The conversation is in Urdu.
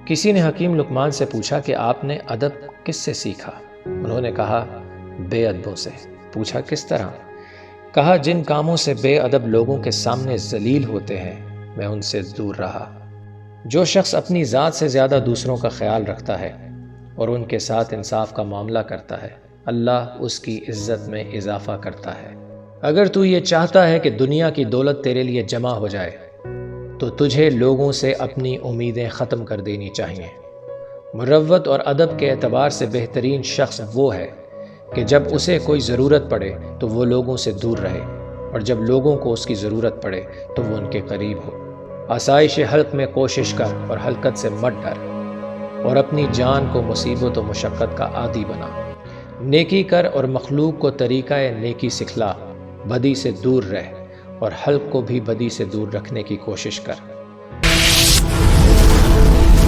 کسی نے حکیم لقمان سے پوچھا کہ آپ نے ادب کس سے سیکھا؟ انہوں نے کہا بے ادبوں سے۔ پوچھا کس طرح؟ کہا جن کاموں سے بے ادب لوگوں کے سامنے ذلیل ہوتے ہیں میں ان سے دور رہا۔ جو شخص اپنی ذات سے زیادہ دوسروں کا خیال رکھتا ہے اور ان کے ساتھ انصاف کا معاملہ کرتا ہے اللہ اس کی عزت میں اضافہ کرتا ہے۔ اگر تو یہ چاہتا ہے کہ دنیا کی دولت تیرے لیے جمع ہو جائے تو تجھے لوگوں سے اپنی امیدیں ختم کر دینی چاہیے۔ مروت اور ادب کے اعتبار سے بہترین شخص وہ ہے کہ جب اسے کوئی ضرورت پڑے تو وہ لوگوں سے دور رہے اور جب لوگوں کو اس کی ضرورت پڑے تو وہ ان کے قریب ہو۔ آسائش حلق میں کوشش کر اور ہلکت سے مت ڈر اور اپنی جان کو مصیبت و مشقت کا عادی بنا۔ نیکی کر اور مخلوق کو طریقہ نیکی سکھلا، بدی سے دور رہ اور حلق کو بھی بدی سے دور رکھنے کی کوشش کر۔